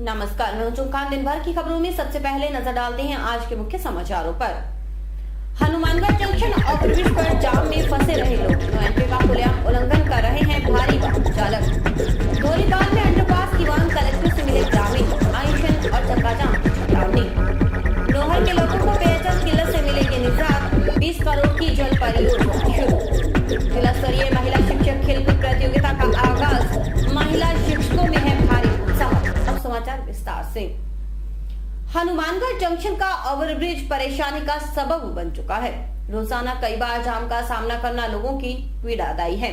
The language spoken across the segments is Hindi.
नमस्कार, मैं चुमकान। दिन भर की खबरों में सबसे पहले नजर डालते हैं आज के मुख्य समाचारों पर। हनुमानगढ़ जंक्शन ओवरब्रिज पर जाम में फंसे रहे लोग नो एंट्री का खुलेआम उल्लंघन कर रहे हैं भारी वाहन चालक। धोलीपाल में अंडरपास की मांग कलेक्टर से मिले ग्रामीण, अनशन और चक्काजाम की चेतावनी। नोहर के लोगों को पेयजल किल्लत से मिलेगी निजात, 20 करोड़ की जल परियोजना शुरू। जिला स्तरीय महिला शिक्षक खेलकूद प्रतियोगिता का आगाज, महिला शिक्षकों में है भारी उत्साह। अब समाचार विस्तार से। हनुमानगढ़ जंक्शन का ओवरब्रिज परेशानी का सबब बन चुका है। रोजाना कई बार जाम का सामना करना लोगों की पीड़ादायी है।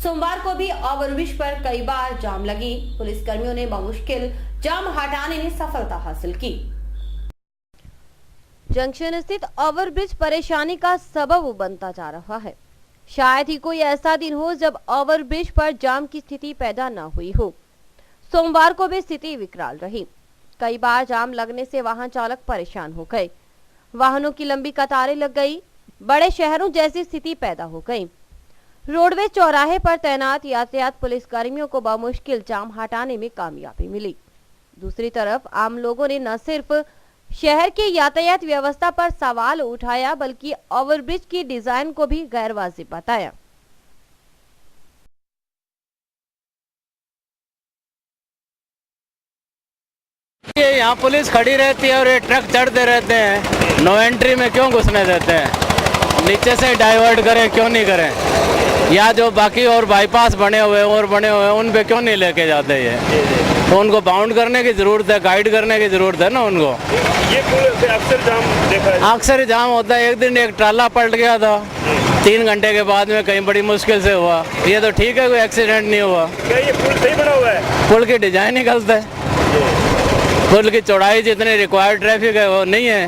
सोमवार को भी ओवरब्रिज पर कई बार जाम लगी। पुलिस कर्मियों ने बमुश्किल जाम हटाने में सफलता हासिल की। जंक्शन स्थित ओवरब्रिज परेशानी का सबब बनता जा रहा है। शायद ही कोई ऐसा दिन हो जब ओवरब्रिज पर जाम की स्थिति पैदा न हुई हो। सोमवार को भी स्थिति विकराल रही। कई बार जाम लगने से वाहन चालक परेशान हो गए। वाहनों की लंबी कतारें लग गई। बड़े शहरों जैसी स्थिति पैदा हो गई। रोडवेज चौराहे पर तैनात यातायात पुलिस कर्मियों को बमुश्किल जाम हटाने में कामयाबी मिली। दूसरी तरफ आम लोगों ने न सिर्फ शहर की यातायात व्यवस्था पर सवाल उठाया बल्कि ओवरब्रिज की डिजाइन को भी गैरवाजिब बताया। यहाँ पुलिस खड़ी रहती है और ये ट्रक चढ़ते रहते हैं। नो एंट्री में क्यों घुसने देते हैं? नीचे से डाइवर्ट करें, क्यों नहीं करें? या जो बाकी और बाईपास बने हुए हैं उन पे क्यों नहीं लेके जाते? ये तो उनको बाउंड करने की जरूरत है, गाइड करने की जरूरत है ना उनको। ये पुल से अक्सर जाम देखा है। अक्सर जाम होता है। एक दिन एक ट्राला पलट गया था, 3 घंटे के बाद में, कहीं बड़ी मुश्किल से हुआ। ये तो ठीक है, कोई एक्सीडेंट नहीं हुआ। क्या ये पुल सही बना हुआ है? पुल की डिजाइन ही गलत है। पुल की चौड़ाई जितनी रिक्वायर्ड ट्रैफिक है वो नहीं है,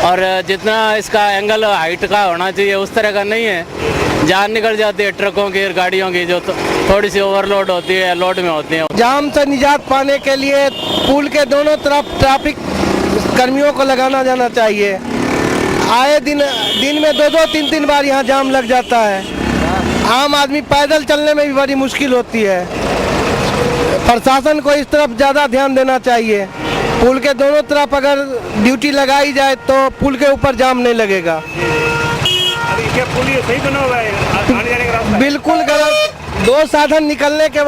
और जितना इसका एंगल हाइट का होना चाहिए उस तरह का नहीं है। जान निकल जाती है ट्रकों की और गाड़ियों की, जो थोड़ी सी ओवरलोड होती है, लोड में होती है। जाम से निजात पाने के लिए पुल के दोनों तरफ ट्रैफिक कर्मियों को लगाना जाना चाहिए। आए दिन में 2-2, 3-3 बार यहाँ जाम लग जाता है। आम आदमी पैदल चलने में भी बड़ी मुश्किल होती है। प्रशासन को इस तरफ ज़्यादा ध्यान देना चाहिए। पुल के दोनों तरफ अगर ड्यूटी लगाई जाए तो पुल के ऊपर जाम नहीं लगेगा। अभी क्या पुल ये सही बना हुआ है? आने जाने का रास्ता बिल्कुल गलत। दो साधन निकलने के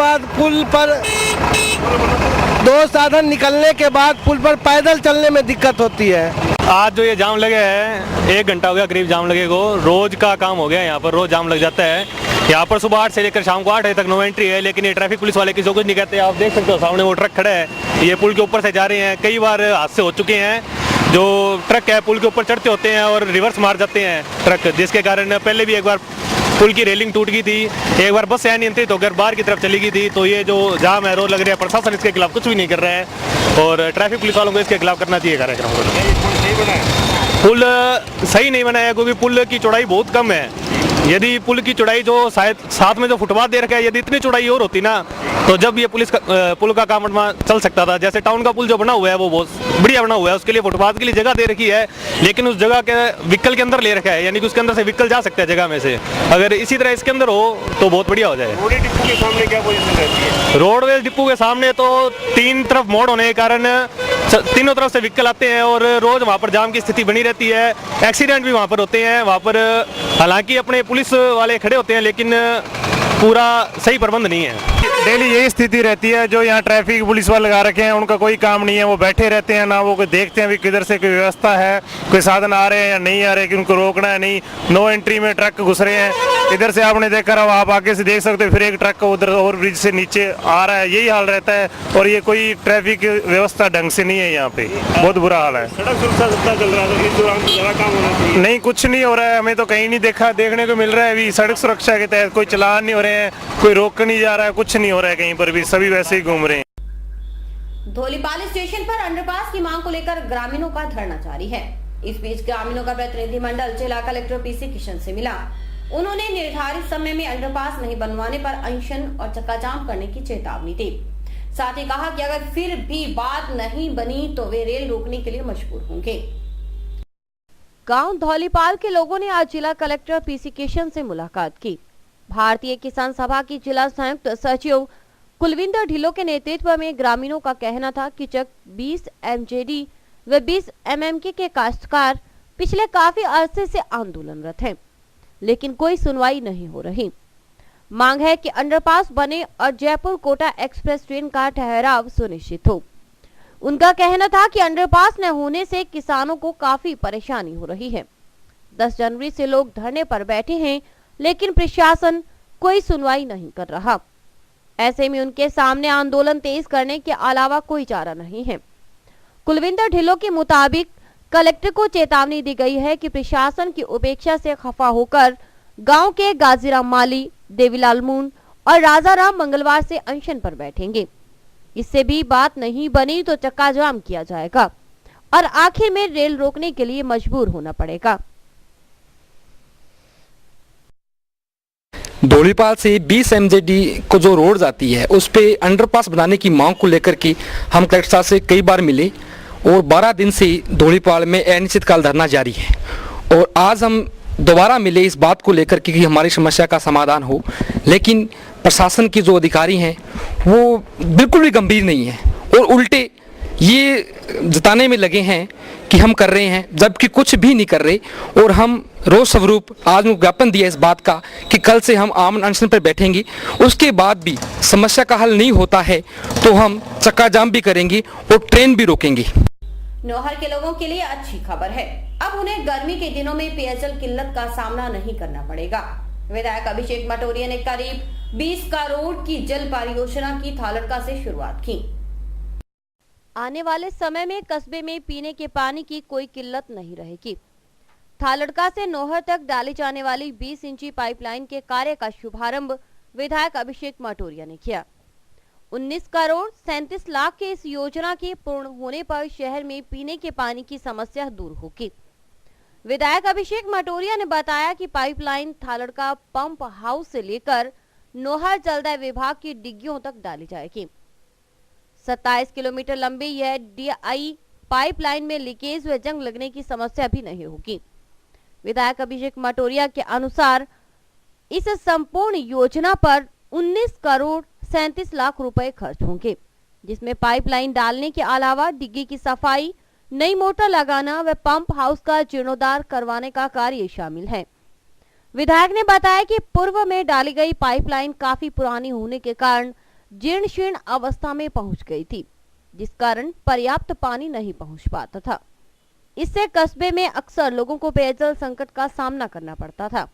बाद पुल पर पैदल चलने में दिक्कत होती है। आज जो ये जाम लगे हैं, 1 घंटा हो गया करीब जाम लगे को। रोज का काम हो गया, यहाँ पर रोज जाम लग जाता है। यहाँ पर सुबह 8 से लेकर शाम को 8 बजे तक नो एंट्री है, लेकिन ये ट्रैफिक पुलिस वाले किसी को कुछ नहीं कहते। आप देख सकते हो सामने वो ट्रक खड़ा है, ये पुल के ऊपर से जा रहे हैं। कई बार हादसे हो चुके हैं। जो ट्रक है पुल के ऊपर चढ़ते होते हैं और रिवर्स मार जाते हैं ट्रक, जिसके कारण पहले भी एक बार पुल की रेलिंग टूट गई थी। एक बार बस अनियंत्रित होकर बाहर की तरफ चली गई थी। तो ये जो जाम है रोज लग रहा है, प्रशासन इसके खिलाफ कुछ भी नहीं कर रहा है और ट्रैफिक पुलिस वालों को इसके खिलाफ करना चाहिए कार्यक्रम। पुल सही नहीं बनाया क्योंकि पुल की चौड़ाई बहुत कम है। यदि पुल की चौड़ाई जो शायद साथ में जो फुटपाथ दे रखा है, यदि इतनी चौड़ाई और होती ना तो जब ये पुल का काम चल सकता था। जैसे टाउन का पुल जो बना हुआ है वो बहुत बढ़िया बना हुआ है, उसके लिए फुटपाथ के लिए जगह दे रखी है, लेकिन उस जगह के व्हीकल के अंदर ले रखा है, यानी कि उसके अंदर से व्हीकल जा सकता है जगह में से। अगर इसी तरह इसके अंदर हो तो बहुत बढ़िया हो जाए। रोडवेज डिपो के सामने क्या पोजीशन रहती है? रोडवेज डिपो के सामने तो 3 तरफ मोड़ होने के कारण तीनों तरफ से व्हीकल आते हैं और रोज वहाँ पर जाम की स्थिति बनी रहती है। एक्सीडेंट भी वहाँ पर होते हैं। वहाँ पर हालांकि अपने पुलिस वाले खड़े होते हैं लेकिन पूरा सही प्रबंध नहीं है। डेली यही स्थिति रहती है। जो यहाँ ट्रैफिक पुलिस वाले लगा रखे हैं उनका कोई काम नहीं है, वो बैठे रहते हैं, ना वो कोई देखते हैं भी किधर से कोई व्यवस्था है, कोई साधन आ रहे हैं या नहीं आ रहे, कि उनको रोकना है नहीं। नो एंट्री में ट्रक घुस रहे हैं। इधर से आपने देखा रहा, आप आगे से देख सकते हो, फिर एक ट्रक उधर ओवरब्रिज से नीचे आ रहा है। यही हाल रहता है और ये कोई ट्रैफिक व्यवस्था ढंग से नहीं है। यहाँ पे बहुत बुरा हाल है। सड़क सुरक्षा सप्ताह चल रहा है, इस दौरान ज़्यादा काम होना चाहिए। नहीं, कुछ नहीं हो रहा है। हमें तो कहीं नहीं देखने को मिल रहा है। अभी सड़क सुरक्षा के तहत कोई चलान नहीं हो रहे हैं, कोई रोक नहीं जा रहा है, कुछ नहीं हो रहा है कहीं पर भी, सभी वैसे ही घूम रहे हैं। धोलीपाल स्टेशन पर अंडरपास की मांग को लेकर ग्रामीणों का धरना जारी है। इस बीच ग्रामीणों का प्रतिनिधिमंडल जिला कलेक्टर पीसी किशन से मिला। उन्होंने निर्धारित समय में अंडरपास नहीं बनवाने पर अनशन और चक्काजाम करने की चेतावनी दी। साथ ही कहा कि अगर फिर भी बात नहीं बनी तो वे रेल रोकने के लिए मजबूर होंगे। गांव धौलीपाल के लोगों ने आज जिला कलेक्टर पीसी किशन से मुलाकात की। भारतीय किसान सभा की जिला संयुक्त सचिव कुलविंदर ढिल्लों के नेतृत्व में ग्रामीणों का कहना था कि चक 20 एमजेडी व 20 एमएमके के काश्तकार पिछले काफी अरसे से आंदोलनरत हैं, लेकिन कोई सुनवाई नहीं हो रही। मांग है कि अंडरपास बने और जयपुर कोटा एक्सप्रेस ट्रेन का ठहराव सुनिश्चित हो। उनका कहना था कि अंडरपास न होने से किसानों को काफी परेशानी हो रही है। 10 जनवरी से लोग धरने पर बैठे हैं, लेकिन प्रशासन कोई सुनवाई नहीं कर रहा। ऐसे में उनके सामने आंदोलन तेज करने के अलावा कोई चारा नहीं है। कुलविंदर ढिल्लों के मुताबिक कलेक्टर को चेतावनी दी गई है कि प्रशासन की उपेक्षा से खफा होकर गांव के गाजीराम माली, देवीलाल मून और राजाराम मंगलवार से अनशन पर बैठेंगे। इससे भी बात नहीं बनी तो चक्का जाम किया जाएगा और आखिर में रेल रोकने के लिए मजबूर होना पड़ेगा। धौलीपाल से 20 एमजेडी को जो रोड जाती है उस पे अंडरपास बनाने की मांग को लेकर के हम कलेक्टर साहब से कई बार मिले और 12 दिन से धौलीपाल में अनिश्चितकाल धरना जारी है। और आज हम दोबारा मिले इस बात को लेकर के कि हमारी समस्या का समाधान हो, लेकिन प्रशासन के जो अधिकारी हैं वो बिल्कुल भी गंभीर नहीं है और उल्टे ये जताने में लगे हैं कि हम कर रहे हैं, जबकि कुछ भी नहीं कर रहे। और हम रोज स्वरूप आज ज्ञापन दिया इस बात का कि कल से हम आमरण अनशन पर बैठेंगे, उसके बाद भी समस्या का हल नहीं होता है तो हम चक्का जाम भी करेंगे और ट्रेन भी रोकेंगे। नौहर के लोगों के लिए अच्छी खबर है, अब उन्हें गर्मी के दिनों में पेयजल किल्लत का सामना नहीं करना पड़ेगा। विधायक अभिषेक मटोरिया ने करीब 20 करोड़ की जल परियोजना की थालड़का से शुरुआत की। आने वाले समय में कस्बे में पीने के पानी की कोई किल्लत नहीं रहेगी। थालड़का से नौहर तक डाली जाने वाली 20 इंची पाइपलाइन के कार्य का शुभारंभ विधायक अभिषेक मटोरिया ने किया। 19 करोड़ 37 लाख के इस योजना के पूर्ण होने पर शहर में पीने के पानी की समस्या दूर होगी। विधायक अभिषेक मटोरिया ने बताया कि पाइपलाइन थालड़का पंप हाउस से लेकर नौहर जलदाय विभाग की डिग्गियों तक डाली जाएगी। 27 किलोमीटर लंबी यह डीआई पाइपलाइन में लीकेज व जंग लगने की समस्या भी नहीं होगी। विधायक अभिषेक मटोरिया के अनुसार इस संपूर्ण योजना पर 19 करोड़ 37 लाख रुपए खर्च होंगे, जिसमें पाइपलाइन डालने के अलावा डिग्गी की सफाई, नई मोटर लगाना व पंप हाउस का जीर्णोद्धार करवाने का कार्य शामिल है। विधायक ने बताया कि पूर्व में डाली गई पाइपलाइन काफी पुरानी होने के कारण जीर्ण शीर्ण अवस्था में पहुंच गई थी, जिस कारण पर्याप्त पानी नहीं पहुंच पाता था। इससे कस्बे में अक्सर लोगों को पेयजल संकट का सामना करना पड़ता था।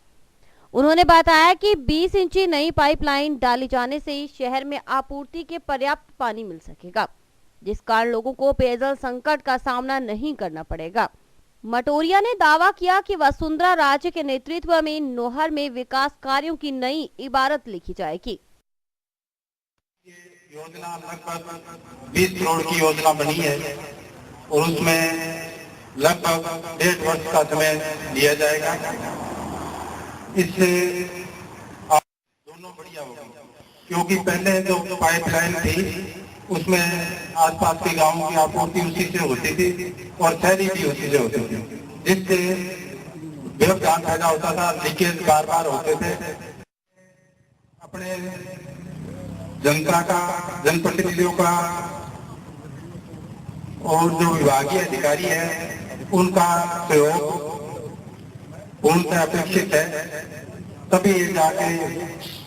उन्होंने बताया कि 20 इंची नई पाइपलाइन डाली जाने से शहर में आपूर्ति के पर्याप्त पानी मिल सकेगा, जिस कारण लोगों को पेयजल संकट का सामना नहीं करना पड़ेगा। मटोरिया ने दावा किया कि वसुंधरा राज्य के नेतृत्व में नौहर में विकास कार्यों की नई इबारत लिखी जाएगी। योजना लगभग 20 करोड़ की योजना बनी है और उसमें लगभग 1.5 वर्ष का समय लिया जाएगा। इससे दोनों बढ़िया होगा, क्योंकि पहले जो पाइपलाइन थी उसमें आसपास के गांवों की आपूर्ति उसी से होती थी और शहरी भी उसी से होती थी, जिससे व्यवधान पैदा होता था, लीकेज बार बार होते थे। अपने जनता का, जनप्रतिनिधियों का और जो विभागीय अधिकारी है उनका सहयोग पूर्णतः अपेक्षित है, तभी ये जाके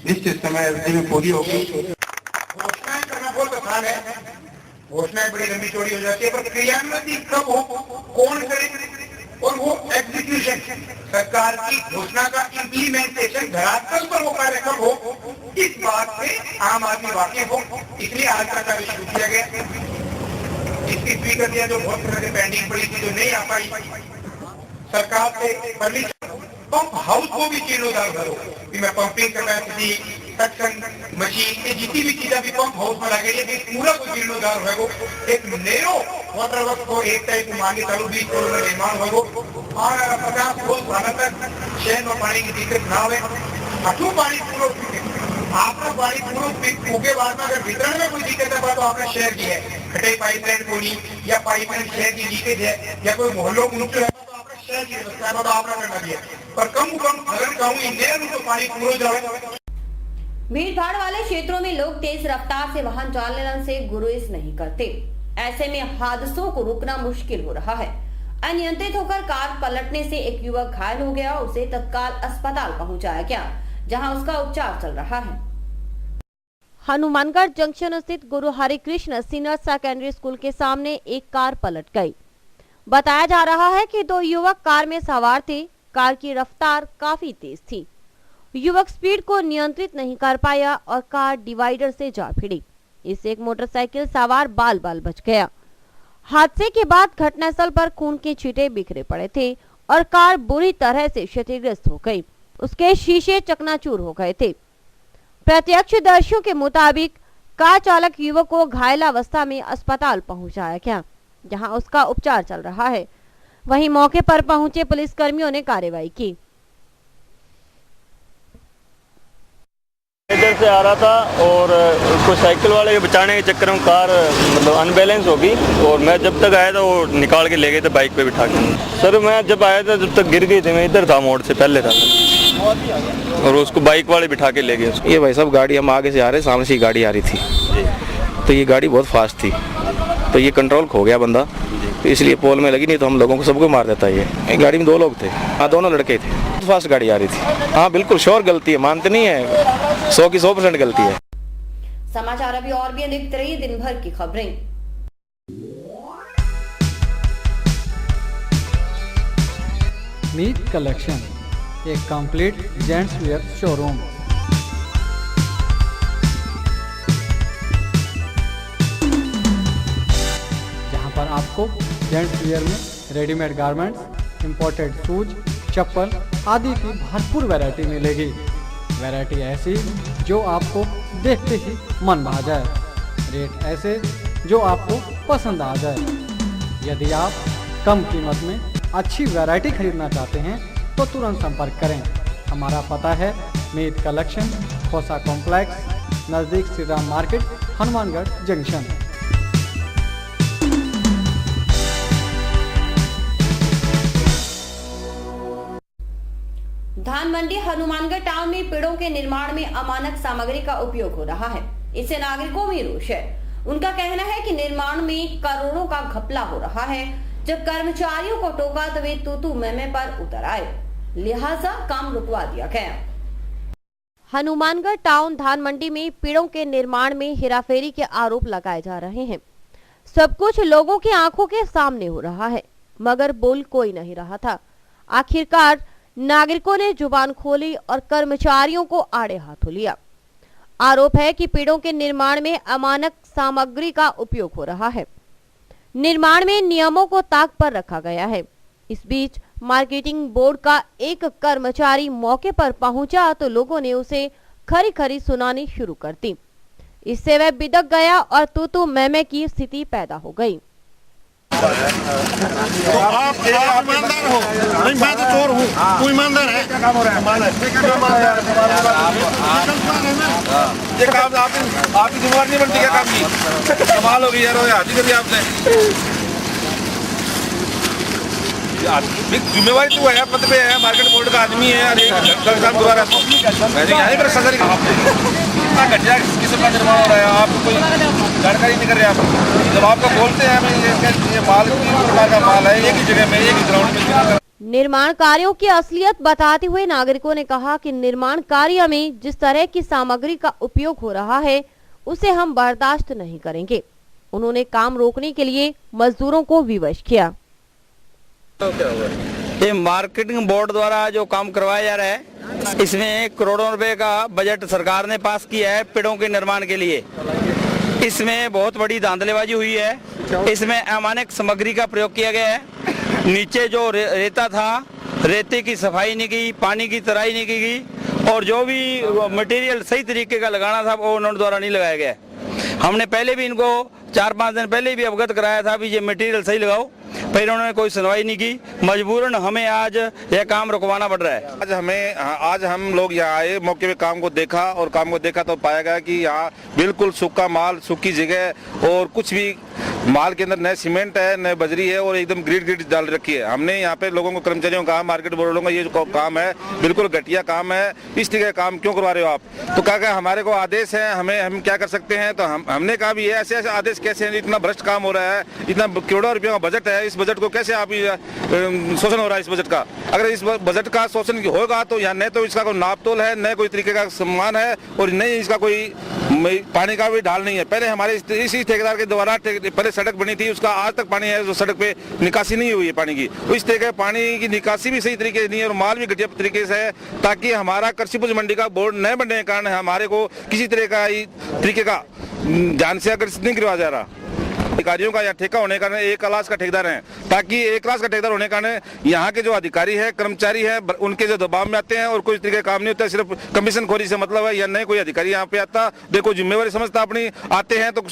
निश्चित समय अवधि में पूरी होगी। घोषणाएं करना बहुत आसान है, घोषणाएं बड़ी लंबी चौड़ी हो जाती है, पर क्रियान्वयन कब हो, कौन करे, और वो एग्जीक्यूशन सरकार की घोषणा का इम्प्लीमेंटेशन धरातल पर वो कार्य कब हो, इस बात से आम आदमी वाकिफ हो। इसलिए आज का कार्य शुरू किया गया। इसकी स्वीकृतियां जो बहुत तरह से पेंडिंग पड़ी थी, जो नहीं आ पाई, सरकार से परमिशन, पंप हाउस को भी जीर्णोद्धार करो कि मैं पंपिंग कैपेसिटी, सक्शन मशीन, ये जितनी भी चीजें भी पंप हाउस में लगे, ये पूरा को जीर्णोद्धार होगा। एक नैरो वाटर वर्क को एक टाइप मांगे चालू 20 करोड़ में निर्माण होगा और 50 रोज भाना तक शहर में पानी की दिक्कत ना हो। अठू पानी पूरा आपका पानी पूरा उगे बाद में अगर वितरण में कोई दिक्कत है तो आपने शहर की है, खटाई पाइपलाइन कोई या पाइपलाइन शहर की लीकेज है या कोई मोहल्लों को नुकसान है तो आपने शहर की व्यवस्था तो आपने करना दिया, पर कम अगर कहूँ तो पानी पूरा जाए। भीड़ भाड़ वाले क्षेत्रों में लोग तेज रफ्तार से वाहन चालन से गुरेज नहीं करते। ऐसे में हादसों को रोकना मुश्किल हो रहा है। अनियंत्रित होकर कार पलटने से एक युवक घायल हो गया। उसे तत्काल अस्पताल पहुंचाया गया, जहां उसका उपचार चल रहा है। हनुमानगढ़ जंक्शन स्थित गुरु हरिकृष्ण सीनियर सेकेंडरी स्कूल के सामने एक कार पलट गई। बताया जा रहा है कि दो युवक कार में सवार थे। कार की रफ्तार काफी तेज थी। युवक स्पीड को नियंत्रित नहीं कर पाया और कार डिवाइडर से जा भिड़ी। इससे एक मोटरसाइकिल सवार बाल बाल बच गया। हादसे के बाद घटनास्थल पर खून के छींटे बिखरे पड़े थे और कार बुरी तरह से क्षतिग्रस्त हो गई। उसके शीशे चकनाचूर हो गए थे। प्रत्यक्षदर्शियों के मुताबिक कार चालक युवक को घायल अवस्था में अस्पताल पहुंचाया गया, जहां उसका उपचार चल रहा है। वहीं मौके पर पहुंचे पुलिसकर्मियों ने कार्रवाई की। इधर से आ रहा था और उसको साइकिल वाले के बचाने के चक्कर में कार मतलब अनबैलेंस हो गई और मैं जब तक आया था वो निकाल के ले गए थे बाइक पे बिठा के। सर मैं जब आया था जब तक गिर गई थी, मैं इधर था, मोड़ से पहले था और उसको बाइक वाले बिठा के ले गए। ये भाई साहब गाड़ी हम आगे से आ रहे, सामने से गाड़ी आ रही थी, तो ये गाड़ी बहुत फास्ट थी, तो ये कंट्रोल खो गया बंदा, तो इसलिए पोल में लगी, नहीं तो हम लोगों को सबको मार देता। ये गाड़ी में दो लोग थे, हाँ दोनों लड़के थे, बहुत फास्ट गाड़ी आ रही थी। हाँ बिल्कुल श्योर गलती है, मानते नहीं है, 100 की 100% गलती है। समाचार अभी और भी देखते रहिए दिन भर की खबरें। मीत कलेक्शन, एक कंप्लीट जेंट्स वेयर शोरूम। जहां पर आपको जेंट्स वेयर में रेडीमेड गारमेंट्स, इंपोर्टेड शूज, चप्पल आदि की भरपूर वैरायटी मिलेगी। वैरायटी ऐसी जो आपको देखते ही मन भा जाए, रेट ऐसे जो आपको पसंद आ जाए। यदि आप कम कीमत में अच्छी वैरायटी खरीदना चाहते हैं तो तुरंत संपर्क करें। हमारा पता है मीत कलेक्शन, खोसा कॉम्प्लेक्स, नज़दीक श्री राम मार्केट, हनुमानगढ़ जंक्शन। धान मंडी हनुमानगढ़ टाउन में पेड़ों के निर्माण में अमानक सामग्री का उपयोग हो रहा है। इससे नागरिकों में रोष है। उनका कहना है कि निर्माण में करोड़ों का घपला हो रहा है। जब कर्मचारियों को टोका तो वे तू मैं पर उतर आए, लिहाजा काम रुकवा दिया गया। हनुमानगढ़ टाउन धान मंडी में पेड़ों के निर्माण में हेराफेरी के आरोप लगाए जा रहे हैं। सब कुछ लोगों की आंखों के सामने हो रहा है, मगर बोल कोई नहीं रहा था। आखिरकार नागरिकों ने जुबान खोली और कर्मचारियों को आड़े हाथों लिया। आरोप है कि पेड़ों के निर्माण में अमानक सामग्री का उपयोग हो रहा है। निर्माण में नियमों को ताक पर रखा गया है। इस बीच मार्केटिंग बोर्ड का एक कर्मचारी मौके पर पहुंचा तो लोगों ने उसे खरी खरी सुनानी शुरू कर दी। इससे वह बिदक गया और तू मैं की स्थिति पैदा हो गई। तो आप ईमानदार हो? नहीं, मैं तो चोर हूँ, तू ईमानदार है? क्या काम हो रहा है? ये काम आपकी जिम्मेवारी नहीं बनती क्या काम की? कमाल हो गई यार, हाथी कर दिया आपने। जिम्मेवारी तो है, पद पे है, मार्केट बोर्ड का आदमी है, दोबारा यहाँ पर सदर कितना घटिया किस्म का निर्माण हो रहा है, आपको कोई जानकारी नहीं कर रहे। आप जब आपको बोलते हैं ये माल किस प्रकार का माल है, एक ही जगह में, एक ही ग्राउंड में। निर्माण कार्यों की असलियत बताते हुए नागरिकों ने कहा कि निर्माण कार्य में जिस तरह की सामग्री का उपयोग हो रहा है उसे हम बर्दाश्त नहीं करेंगे। उन्होंने काम रोकने के लिए मजदूरों को विवश किया। ये मार्केटिंग बोर्ड द्वारा जो काम करवाया जा रहा है, इसमें करोड़ों रुपए का बजट सरकार ने पास किया है पेड़ों के निर्माण के लिए। इसमें बहुत बड़ी धांधलेबाजी हुई है। इसमें अमानक सामग्री का प्रयोग किया गया है। नीचे जो रेता था, रेते की सफाई नहीं की, पानी की तराई नहीं की गई और जो भी मटेरियल सही तरीके का लगाना था वो उन्होंने द्वारा नहीं लगाया गया। हमने पहले भी इनको 4-5 दिन पहले भी अवगत कराया था भी ये मटेरियल सही लगाओ, फिर उन्होंने कोई सुनवाई नहीं की। मजबूरन हमें आज यह काम रुकवाना पड़ रहा है। आज हम लोग यहाँ आए, मौके पे काम को देखा तो पाया गया कि यहाँ बिल्कुल सूखा माल, सूखी जगह और कुछ भी माल के अंदर नए सीमेंट है, नए बजरी है और एकदम ग्रिड डाल रखी है। हमने यहाँ पे लोगों को, कर्मचारियों को कहा, मार्केट बोर्डों का ये जो काम है बिल्कुल घटिया काम है, इस तरह का काम क्यों करवा रहे हो आप? तो कहा हमारे को आदेश है, हम क्या कर सकते हैं? तो हमने कहा भी ऐसे ऐसे आदेश कैसे है? इतना भ्रष्ट काम हो रहा है, इतना करोड़ों रुपयों का बजट है, इस बजट को कैसे आप शोषण हो रहा है इस बजट का? अगर इस बजट का शोषण होगा तो यहाँ न तो इसका कोई नापतोल है, न कोई तरीके का सम्मान है और न इसका कोई पानी का भी ढाल नहीं है। पहले हमारे इसी ठेकेदार के द्वारा पहले सड़क बनी थी, उसका आज तक पानी है जो सड़क पे निकासी नहीं हुई है पानी की। इस तरह के पानी की निकासी भी सही तरीके से नहीं है और माल भी घटिया तरीके से है, ताकि हमारा कृषि उपज मंडी का बोर्ड न बनने के कारण हमारे को किसी तरह का तरीके का जान से आकर्षित नहीं करवाया जा रहा। अधिकारियों का यहाँ ठेका होने के कारण एक क्लास का ठेकेदार है, ताकि एक क्लास का ठेकेदार होने के कारण यहाँ के जो अधिकारी है, कर्मचारी है, उनके जो दबाव में आते हैं और कोई तरीके का काम नहीं होता है, सिर्फ कमीशन खोरी से मतलब है। या नहीं कोई अधिकारी यहाँ पे आता, देखो जिम्मेवारी समझता अपनी, आते हैं तो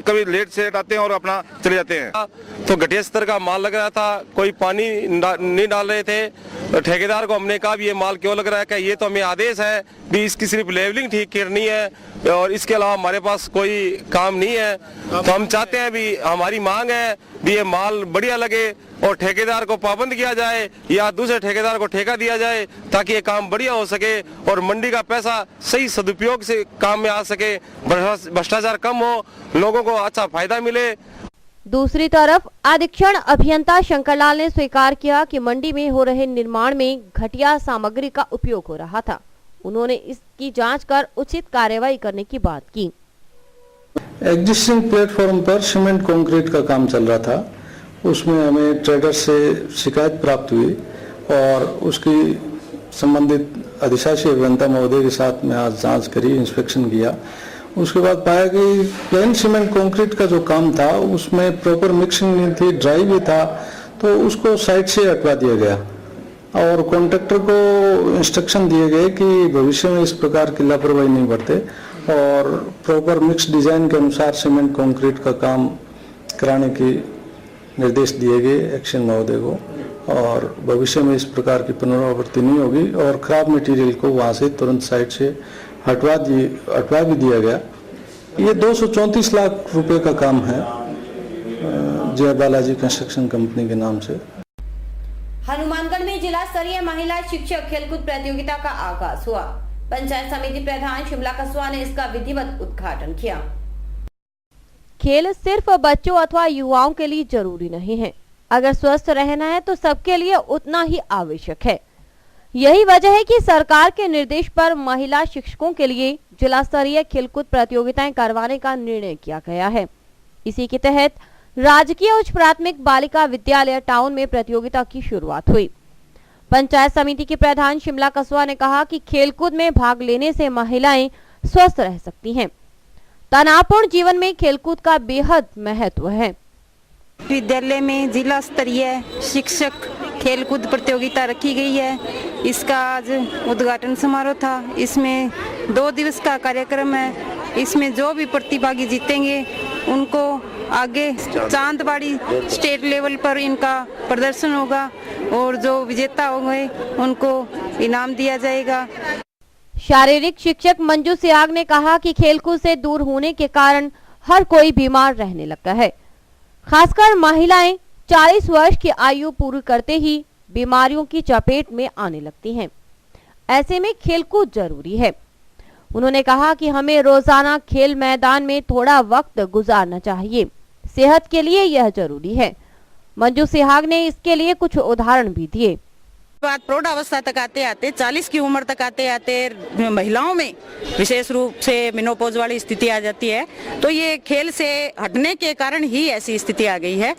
कभी लेट से आते हैं और अपना चले जाते हैं। तो घटिया स्तर का माल लग रहा था, कोई पानी नहीं डाल रहे थे। ठेकेदार को हमने कहा भी ये माल क्यों लग रहा है? ये तो हमें आदेश है भी इसकी सिर्फ लेवलिंग ठीक करनी है और इसके अलावा हमारे पास कोई काम नहीं है। तो हम चाहते हैं भी, हमारी मांग है भी ये माल बढ़िया लगे और ठेकेदार को पाबंद किया जाए या दूसरे ठेकेदार को ठेका दिया जाए, ताकि ये काम बढ़िया हो सके और मंडी का पैसा सही सदुपयोग से काम में आ सके, भ्रष्टाचार कम हो, लोगों को अच्छा फायदा मिले। दूसरी तरफ अधीक्षण अभियंता शंकरलाल ने स्वीकार किया कि मंडी में हो रहे निर्माण में घटिया सामग्री का उपयोग हो रहा था। उन्होंने इसकी जांच कर उचित कार्रवाई करने की बात की। एग्जिस्टिंग प्लेटफॉर्म पर सीमेंट कंक्रीट का काम चल रहा था, उसमें हमें ट्रेडर से शिकायत प्राप्त हुई और उसकी संबंधित अधिशासी अभियंता महोदय के साथ में आज जांच करी, इंस्पेक्शन किया। उसके बाद पाया कि प्लेन सीमेंट कंक्रीट का जो काम था उसमें प्रॉपर मिक्सिंग नहीं थी, ड्राई भी था, तो उसको साइड से हटवा दिया गया और कॉन्ट्रैक्टर को इंस्ट्रक्शन दिए गए कि भविष्य में इस प्रकार की लापरवाही नहीं बरते और प्रॉपर मिक्स डिजाइन के अनुसार सीमेंट कंक्रीट का काम कराने की निर्देश दिए गए एक्शन महोदय को और भविष्य में इस प्रकार की पुनरावृत्ति नहीं होगी और खराब मटेरियल को वहां से तुरंत साइड से हटवा भी दिया गया। ये 234 लाख रुपए का काम है जय बालाजी कंस्ट्रक्शन कंपनी के नाम से। हनुमानगढ़ में जिला स्तरीय महिला शिक्षक खेलकूद प्रतियोगिता का आगाज हुआ। पंचायत समिति प्रधान शिमला कस्वा ने इसका विधिवत उद्घाटन किया। खेल सिर्फ बच्चों अथवा युवाओं के लिए जरूरी नहीं है, अगर स्वस्थ रहना है तो सबके लिए उतना ही आवश्यक है। यही वजह है कि सरकार के निर्देश पर महिला शिक्षकों के लिए जिला स्तरीय खेलकूद प्रतियोगिताएं करवाने का निर्णय किया गया है। इसी के तहत राजकीय उच्च प्राथमिक बालिका विद्यालय टाउन में प्रतियोगिता की शुरुआत हुई। पंचायत समिति की प्रधान शिमला कस्वा ने कहा कि खेलकूद में भाग लेने से महिलाएं स्वस्थ रह सकती हैं। तनावपूर्ण जीवन में खेलकूद का बेहद महत्व है। विद्यालय में जिला स्तरीय शिक्षक खेलकूद प्रतियोगिता रखी गई है। इसका आज उद्घाटन समारोह था। इसमें 2 दिवस का कार्यक्रम है। इसमें जो भी प्रतिभागी जीतेंगे उनको आगे चांदबाड़ी स्टेट लेवल पर इनका प्रदर्शन होगा और जो विजेता होंगे उनको इनाम दिया जाएगा। शारीरिक शिक्षक मंजू सियाग ने कहा कि खेलकूद से दूर होने के कारण हर कोई बीमार रहने लगता है। खासकर महिलाएं 40 वर्ष की आयु पूरी करते ही बीमारियों की चपेट में आने लगती हैं। ऐसे में खेलकूद जरूरी है। उन्होंने कहा कि हमें रोजाना खेल मैदान में थोड़ा वक्त गुजारना चाहिए, सेहत के लिए यह जरूरी है। मंजू सिहाग ने इसके लिए कुछ उदाहरण भी दिए। बात प्रौढ़ावस्था तक आते आते 40 की उम्र तक आते आते महिलाओं में विशेष रूप से मेनोपॉज वाली स्थिति आ जाती है, तो ये खेल से हटने के कारण ही ऐसी स्थिति आ गई है।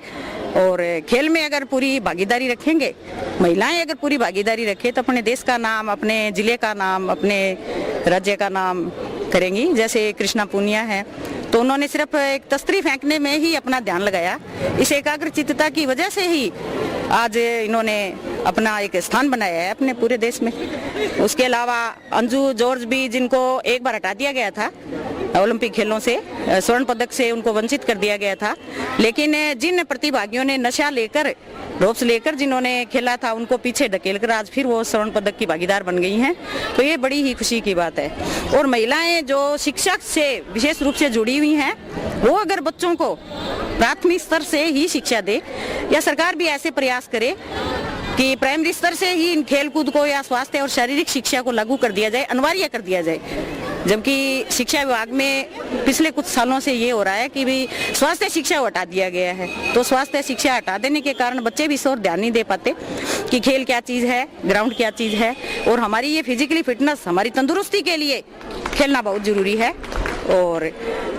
और खेल में अगर पूरी भागीदारी रखेंगे, महिलाएं अगर पूरी भागीदारी रखें तो अपने देश का नाम, अपने जिले का नाम, अपने राज्य का नाम करेंगी। जैसे कृष्णा पुनिया है, तो उन्होंने सिर्फ एक तस्तरी फेंकने में ही अपना ध्यान लगाया। इस एकाग्रचित्तता की वजह से ही आज इन्होंने अपना एक स्थान बनाया है अपने पूरे देश में। उसके अलावा अंजू जॉर्ज भी, जिनको एक बार हटा दिया गया था ओलंपिक खेलों से स्वर्ण पदक से उनको वंचित कर दिया गया था। लेकिन जिन प्रतिभागियों ने नशा लेकर, ड्रग्स लेकर जिन्होंने खेला था, उनको पीछे ढकेलकर आज फिर वो स्वर्ण पदक की भागीदार बन गई हैं, तो ये बड़ी ही खुशी की बात है। और महिलाएं जो शिक्षा से विशेष रूप से जुड़ी हुई हैं, वो अगर बच्चों को प्राथमिक स्तर से ही शिक्षा दे, या सरकार भी ऐसे प्रयास करे कि प्राइमरी स्तर से ही इन खेलकूद को या स्वास्थ्य और शारीरिक शिक्षा को लागू कर दिया जाए, अनिवार्य कर दिया जाए। जबकि शिक्षा विभाग में पिछले कुछ सालों से ये हो रहा है कि भी स्वास्थ्य शिक्षा हटा दिया गया है, तो स्वास्थ्य शिक्षा हटा देने के कारण बच्चे भी इस ओर ध्यान नहीं दे पाते कि खेल क्या चीज है, ग्राउंड क्या चीज है, और हमारी ये फिजिकली फिटनेस, हमारी तंदुरुस्ती के लिए खेलना बहुत जरूरी है। और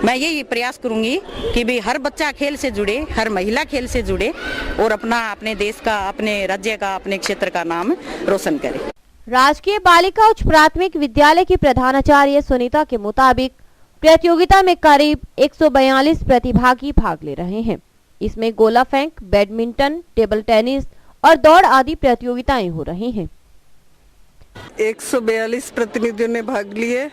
मैं यही प्रयास करूंगी कि भी हर बच्चा खेल से जुड़े, हर महिला खेल से जुड़े और अपने देश का, अपने राज्य का, अपने क्षेत्र का नाम रोशन करे। राजकीय बालिका उच्च प्राथमिक विद्यालय की प्रधानाचार्य सुनीता के मुताबिक प्रतियोगिता में करीब 142 प्रतिभागी भाग ले रहे हैं। इसमें गोला फेंक, बैडमिंटन, टेबल टेनिस और दौड़ आदि प्रतियोगिताएं हो रही हैं। 142 प्रतिनिधियों ने भाग लिए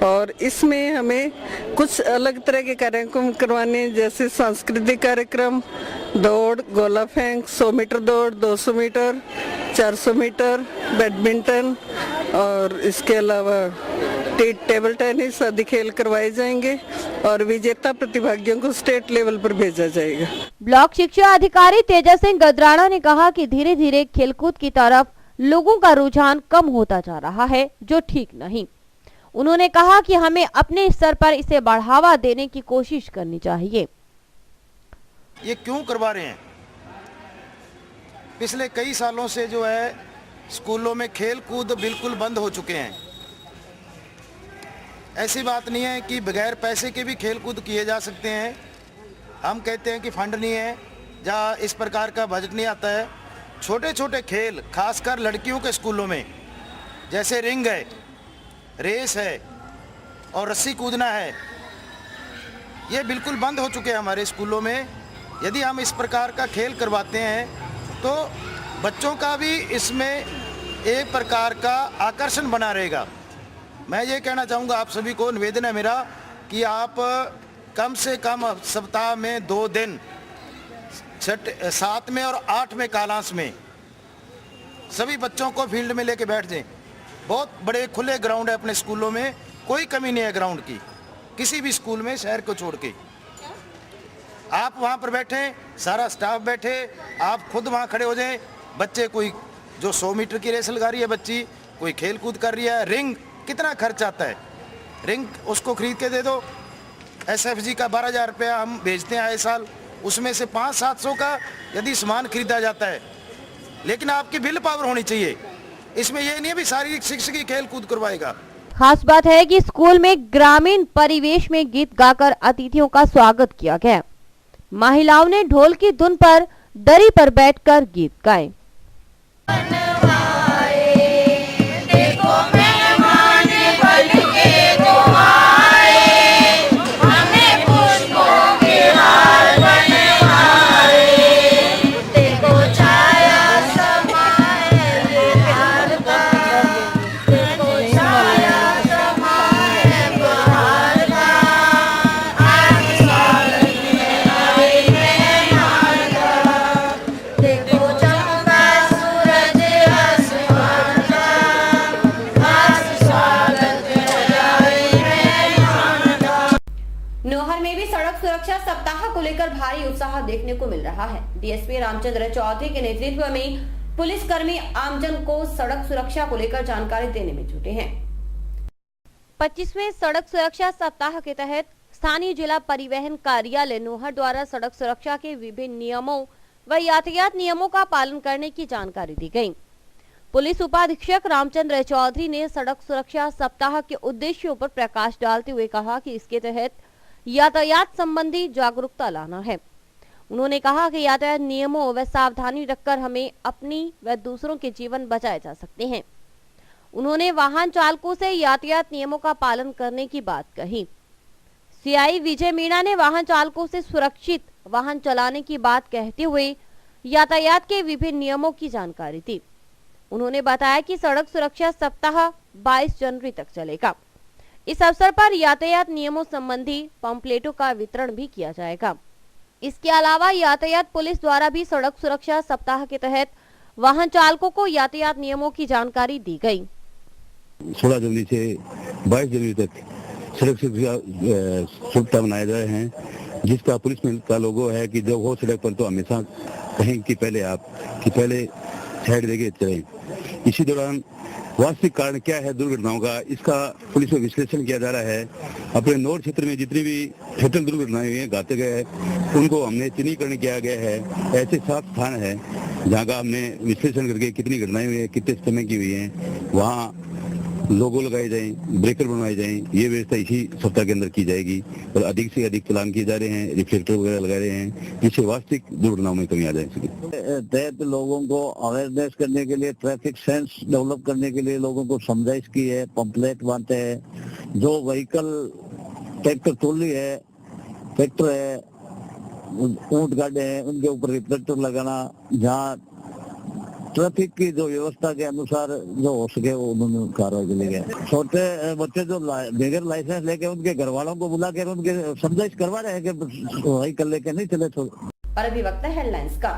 और इसमें हमें कुछ अलग तरह के कार्यक्रम करवाने, जैसे सांस्कृतिक कार्यक्रम, दौड़, गोला फेंक, 100 मीटर दौड़, 200 मीटर, 400 मीटर, बैडमिंटन और इसके अलावा टेबल टेनिस आदि खेल करवाए जाएंगे और विजेता प्रतिभागियों को स्टेट लेवल पर भेजा जाएगा। ब्लॉक शिक्षा अधिकारी तेजस सिंह गदराना ने कहा कि धीरे धीरे खेलकूद की तरफ लोगों का रुझान कम होता जा रहा है, जो ठीक नहीं। उन्होंने कहा कि हमें अपने स्तर पर इसे बढ़ावा देने की कोशिश करनी चाहिए। ये क्यों करवा रहे हैं? पिछले कई सालों से जो है स्कूलों में खेल कूद बिल्कुल बंद हो चुके हैं। ऐसी बात नहीं है कि बगैर पैसे के भी खेल कूद किए जा सकते हैं। हम कहते हैं कि फंड नहीं है, जहाँ इस प्रकार का बजट नहीं आता है। छोटे छोटे खेल, खासकर लड़कियों के स्कूलों में, जैसे रिंग है, रेस है और रस्सी कूदना है, ये बिल्कुल बंद हो चुके हैं हमारे स्कूलों में। यदि हम इस प्रकार का खेल करवाते हैं तो बच्चों का भी इसमें एक प्रकार का आकर्षण बना रहेगा। मैं ये कहना चाहूँगा आप सभी को, निवेदन है मेरा कि आप कम से कम सप्ताह में 2 दिन 7 में और 8 में कालांश में सभी बच्चों को फील्ड में लेके बैठ जाएं। बहुत बड़े खुले ग्राउंड है अपने स्कूलों में, कोई कमी नहीं है ग्राउंड की, किसी भी स्कूल में शहर को छोड़ के। आप वहाँ पर बैठें, सारा स्टाफ बैठे, आप खुद वहाँ खड़े हो जाएं। बच्चे, कोई जो 100 मीटर की रेस लगा रही है बच्ची, कोई खेल कूद कर रही है, रिंग कितना खर्च आता है, रिंग उसको खरीद के दे दो। SFG का 12,000 रुपया हम भेजते हैं आए साल, उसमें से 500-700 का यदि सामान खरीदा जाता है। लेकिन आपकी विल पावर होनी चाहिए। इसमें यह नहीं है भी शारीरिक शिक्षा की खेल कूद करवाएगा। खास बात है कि स्कूल में ग्रामीण परिवेश में गीत गाकर अतिथियों का स्वागत किया गया। महिलाओं ने ढोल की धुन पर दरी पर बैठकर गीत गाए। नौहर में भी सड़क सुरक्षा सप्ताह को लेकर भारी उत्साह देखने को मिल रहा है। डीएसपी रामचंद्र चौधरी के नेतृत्व में पुलिसकर्मी आमजन को सड़क सुरक्षा को लेकर जानकारी देने में जुटे हैं। 25वें सड़क सुरक्षा सप्ताह के तहत स्थानीय जिला परिवहन कार्यालय नौहर द्वारा सड़क सुरक्षा के विभिन्न नियमों व यातायात नियमों का पालन करने की जानकारी दी गई। पुलिस उपाधीक्षक रामचंद्र चौधरी ने सड़क सुरक्षा सप्ताह के उद्देश्यों पर प्रकाश डालते हुए कहा कि इसके तहत यातायात संबंधी जागरूकता लाना है। उन्होंने कहा कि यातायात नियमों व सावधानी रखकर हमें अपनी व दूसरों के जीवन बचाए जा सकते हैं। उन्होंने वाहन चालकों से यातायात नियमों का पालन करने की बात कही। सीआई विजय मीणा ने वाहन चालकों से सुरक्षित वाहन चलाने की बात कहते हुए यातायात के विभिन्न नियमों की जानकारी दी। उन्होंने बताया कि सड़क सुरक्षा सप्ताह 22 जनवरी तक चलेगा। इस अवसर पर यातायात नियमों संबंधी पंपलेटों का वितरण भी किया जाएगा। इसके अलावा यातायात पुलिस द्वारा भी सड़क सुरक्षा सप्ताह के तहत वाहन चालकों को यातायात नियमों की जानकारी दी गई। 16 जनवरी से 22 जनवरी तक सड़क सुरक्षा मनाए जा रहे हैं, जिसका पुलिस में का लोगो है कि जब हो सड़क पर तो हमेशा कहें कि पहले साइड देके चलें। इसी दौरान वास्तविक कारण क्या है दुर्घटनाओं का, इसका पुलिस में विश्लेषण किया जा रहा है। अपने नॉर्थ क्षेत्र में जितनी भी फेटल दुर्घटनाएं हुई हैं, घातक है, उनको हमने चिन्हीकरण किया गया है। ऐसे 7 स्थान है जहाँ का हमने विश्लेषण करके कितनी घटनाएं हुई है, कितने समय की हुई है, वहाँ लोगो लगाए जाएं, ब्रेकर बनवाए जाएं। ये व्यवस्था इसी सप्ताह के अंदर की जाएगी और अधिक से अधिक चालान किए जा रहे हैं, रिफ्लेक्टर वगैरह लगा रहे हैं, जिससे वास्तविक दुर्घटनाओं में कमी आ जाए। तहत लोगों को अवेयरनेस करने के लिए, ट्रैफिक सेंस डेवलप करने के लिए लोगों को समझाइश की है, पंपलेट बांटे हैं। जो व्हीकल ट्रैक्टर ट्रॉली है, ट्रैक्टर है, ऊंट गाड़े हैं, उनके ऊपर रिफ्लेक्टर लगाना, जहाँ ट्रैफिक की जो व्यवस्था के अनुसार जो हो सके वो उन्होंने कार्रवाई के लिए गए। छोटे बच्चे जो बगैर लाइसेंस लेके उनके घर वालों को बुला कर उनके समझाइश करवा रहे हैं कि व्हीकल लेके नहीं चले। और अभी वक्त है हेडलाइंस का।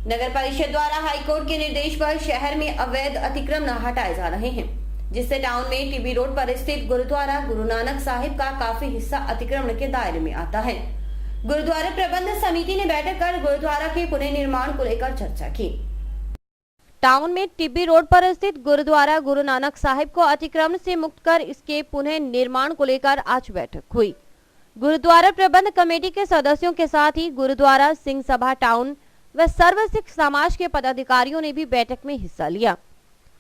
नगर परिषद द्वारा हाईकोर्ट के निर्देश पर शहर में अवैध अतिक्रमण हटाए जा रहे हैं, जिससे टाउन में टीबी रोड पर स्थित गुरुद्वारा गुरु नानक साहिब का काफी हिस्सा अतिक्रमण के दायरे में आता है। गुरुद्वारा प्रबंध समिति ने बैठक कर गुरुद्वारा के पुनर्निर्माण को लेकर चर्चा की। टाउन में टीबी रोड पर स्थित गुरुद्वारा गुरु नानक साहिब को अतिक्रमण से मुक्त कर इसके पुनः निर्माण को लेकर आज बैठक हुई। गुरुद्वारा प्रबंध कमेटी के सदस्यों के साथ ही गुरुद्वारा सिंह सभा टाउन व सर्व सिख समाज के पदाधिकारियों ने भी बैठक में हिस्सा लिया।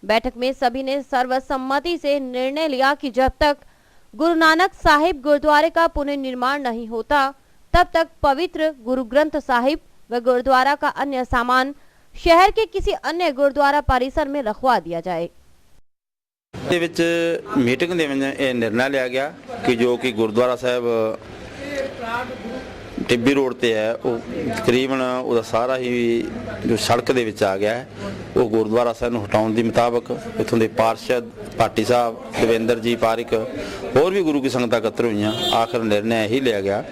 बैठक में सभी ने सर्वसम्मति से निर्णय लिया कि जब तक गुरु नानक साहिब गुरुद्वारे का पुनर्निर्माण नहीं होता, तब तक पवित्र गुरु ग्रंथ साहिब व गुरुद्वारा का अन्य सामान शहर के किसी अन्य गुरुद्वारा परिसर में रखवा दिया जाए। ਦੇ ਵਿੱਚ ਮੀਟਿੰਗ ਦੇ ਵਿੱਚ ਇਹ ਨਿਰਣਾ ਲਿਆ ਗਿਆ ਕਿ ਜੋ ਕਿ ਗੁਰਦੁਆਰਾ ਸਾਹਿਬ ਟਿੱਬੀ ਰੋਡ ਤੇ ਹੈ, ਉਹ ਤਕਰੀਬਨ ਉਹਦਾ ਸਾਰਾ ਹੀ ਜੋ ਸੜਕ ਦੇ ਵਿੱਚ ਆ ਗਿਆ ਹੈ, ਉਹ ਗੁਰਦੁਆਰਾ ਸਾਹਿਬ ਨੂੰ ਹਟਾਉਣ ਦੇ ਮੁਤਾਬਕ ਇੱਥੋਂ ਦੇ ਪਾਰਸ਼ਦ ਭਾਟੀ ਸਾਹਿਬ, ਦਵਿੰਦਰ ਜੀ ਪਾਰਿਕ, ਹੋਰ ਵੀ ਗੁਰੂ ਕੀ ਸੰਗਤਾਂ ਇਕੱਤਰ ਹੋਈਆਂ। ਆਖਰ ਨਿਰਣਾ ਇਹੀ ਲਿਆ ਗਿਆ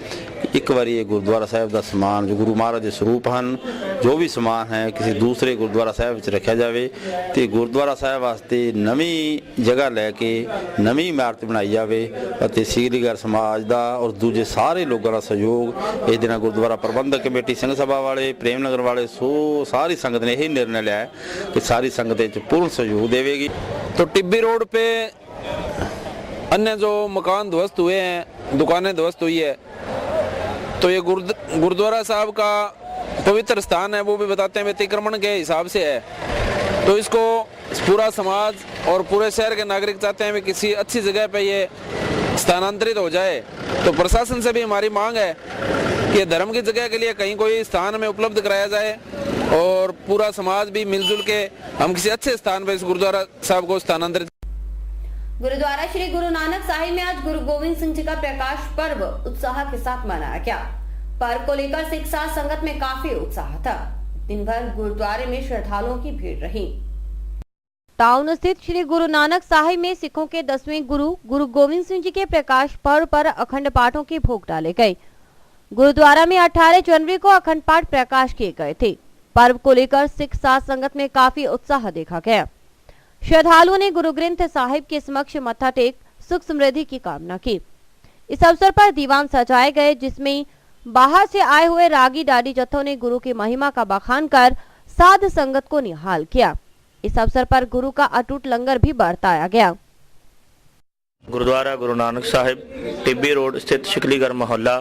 ਇੱਕ ਵਾਰੀ ਇਹ ਗੁਰਦੁਆਰਾ ਸਾਹਿਬ ਦਾ ਸਮਾਨ ਜੋ ਗੁਰੂ ਮਹਾਰਾਜ ਦੇ ਸਰੂਪ ਹਨ, ਜੋ ਵੀ ਸਮਾਨ ਹੈ ਕਿਸੇ ਦੂਸਰੇ ਗੁਰਦੁਆਰਾ ਸਾਹਿਬ ਵਿੱਚ ਰੱਖਿਆ ਜਾਵੇ ਤੇ ਗੁਰਦੁਆਰਾ ਸਾਹਿਬ ਵਾਸਤੇ ਨਵੀਂ ਜਗ੍ਹਾ ਲੈ ਕੇ ਨਵੀਂ ਇਮਾਰਤ ਬਣਾਈ ਜਾਵੇ ਅਤੇ ਸੀਰੀਗਰ ਸਮਾਜ ਦਾ ਔਰ ਦੂਜੇ ਸਾਰੇ ਲੋਕਾਂ ਦਾ ਸਹਿਯੋਗ ਇਸ ਦਿਨ ਗੁਰਦੁਆਰਾ ਪ੍ਰਬੰਧਕ ਕਮੇਟੀ ਸਿੰਘ ਸਭਾ ਵਾਲੇ, ਪ੍ਰੇਮ ਨਗਰ ਵਾਲੇ, ਸੋ ਸਾਰੀ संगत ने यही निर्णय लिया है कि सारी संगत पूर्ण सहयोग देवेगी। तो टिब्बी रोड पे अन्य जो मकान ध्वस्त हुए हैं, दुकानें ध्वस्त हुई है, तो ये गुरुद्वारा साहब का पवित्र स्थान है, वो भी बताते हैं अतिक्रमण के हिसाब से है। तो इसको पूरा समाज और पूरे शहर के नागरिक चाहते हैं कि किसी अच्छी जगह पे ये स्थानांतरित हो जाए। तो प्रशासन से भी हमारी मांग है कि धर्म की जगह के लिए कहीं कोई स्थान में उपलब्ध कराया जाए और पूरा समाज भी मिलजुल के हम किसी अच्छे स्थान पर इस गुरुद्वारा साहब को स्थानांतरित। गुरुद्वारा श्री गुरु नानक साहिब में आज गुरु गोविंद सिंह जी का प्रकाश पर्व उत्साह के साथ मनाया गया। पर्व को लेकर सिख साध संगत में काफी उत्साह था। दिन भर गुरुद्वारे में श्रद्धालुओं की भीड़ रही। टाउन स्थित श्री गुरु नानक साहिब में सिखों के 10वें गुरु गुरु गोविंद सिंह जी के प्रकाश पर्व पर अखंड पाठों के भोग डाले गए। गुरुद्वारा में 18 जनवरी को अखंड पाठ प्रकाश किए गए थे। पर्व को लेकर सिख साध संगत में काफी उत्साह देखा गया। श्रद्धालुओं ने गुरु ग्रंथ साहिब के समक्ष मत्था टेक सुख समृद्धि की कामना की। इस अवसर पर दीवान सजाए गए, जिसमें बाहर से आए हुए रागी डाडी जत्थों ने गुरु की महिमा का बखान कर साध संगत को निहाल किया। इस अवसर पर गुरु का अटूट लंगर भी बरताया गया। गुरुद्वारा गुरु नानक साहिब टिब्बी रोड स्थित शिकलीगढ़ मोहल्ला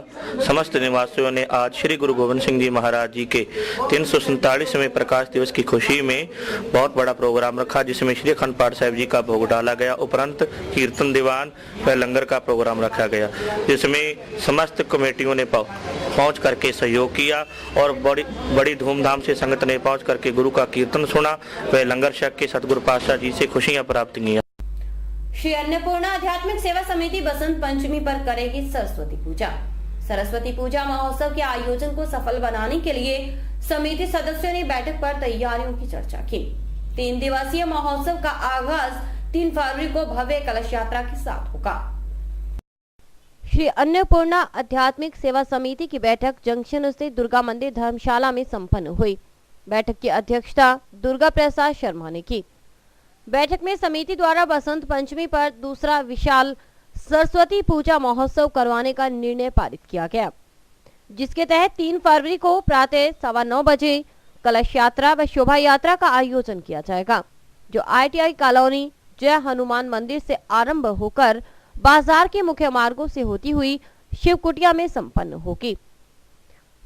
समस्त निवासियों ने आज श्री गुरु गोविंद सिंह जी महाराज जी के 347वें प्रकाश दिवस की खुशी में बहुत बड़ा प्रोग्राम रखा, जिसमें श्री अखंड पाठ साहिब जी का भोग डाला गया। उपरांत कीर्तन दीवान व लंगर का प्रोग्राम रखा गया, जिसमें समस्त कमेटियों ने पहुंच करके सहयोग किया और बड़ी धूमधाम से संगत ने पहुंच करके गुरु का कीर्तन सुना व लंगर छक के सतगुरु पातशाह जी से खुशियां प्राप्त की। श्री अन्नपूर्णा आध्यात्मिक सेवा समिति बसंत पंचमी पर करेगी सरस्वती पूजा। सरस्वती पूजा महोत्सव के आयोजन को सफल बनाने के लिए समिति सदस्यों ने बैठक पर तैयारियों की चर्चा की। 3 दिवसीय महोत्सव का आगाज 3 फरवरी को भव्य कलश यात्रा के साथ होगा। श्री अन्नपूर्णा आध्यात्मिक सेवा समिति की बैठक जंक्शन स्थित दुर्गा मंदिर धर्मशाला में संपन्न हुई। बैठक की अध्यक्षता दुर्गा प्रसाद शर्मा ने की। बैठक में समिति द्वारा बसंत पंचमी पर दूसरा विशाल सरस्वती पूजा महोत्सव करवाने का निर्णय पारित किया गया, जिसके तहत 3 फरवरी को प्रातः 9:15 बजे कलश यात्रा व शोभा यात्रा का आयोजन किया जाएगा, जो ITI कॉलोनी जय हनुमान मंदिर से आरंभ होकर बाजार के मुख्य मार्गों से होती हुई शिव कुटिया में संपन्न होगी।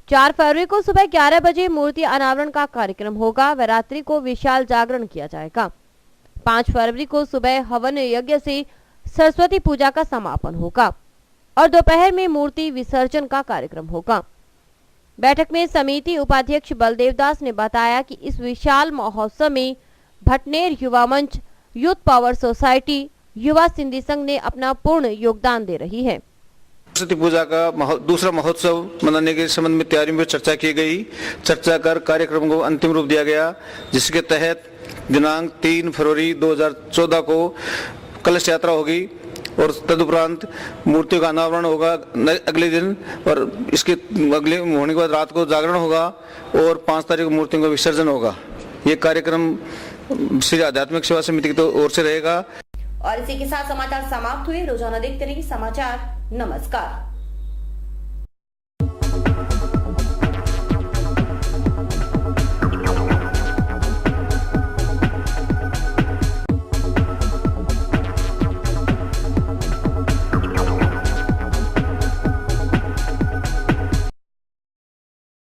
4 फरवरी को सुबह 11 बजे मूर्ति अनावरण का कार्यक्रम होगा व रात्रि को विशाल जागरण किया जाएगा। 5 फरवरी को सुबह हवन यज्ञ से सरस्वती पूजा का समापन होगा और दोपहर में मूर्ति विसर्जन का कार्यक्रम होगा। बैठक में समिति उपाध्यक्ष बलदेव दास ने बताया कि इस विशाल महोत्सव में भटनेर युवा मंच, यूथ पावर सोसाइटी, युवा सिंधी संघ ने अपना पूर्ण योगदान दे रही है। सरस्वती पूजा का दूसरा महोत्सव मनाने के संबंध में तैयारियों में चर्चा की गई। चर्चा कर कार्यक्रम को अंतिम रूप दिया गया, जिसके तहत दिनांक 3 फरवरी 2014 को कलश यात्रा होगी और तदुपरांत मूर्तियों का अनावरण होगा अगले दिन, और इसके अगले होने के बाद रात को जागरण होगा और 5 तारीख को मूर्तियों का विसर्जन होगा। ये कार्यक्रम श्री आध्यात्मिक सेवा समिति की ओर से रहेगा। और इसी के साथ समाचार समाप्त हुए। रोजाना देखते रहिए समाचार। नमस्कार।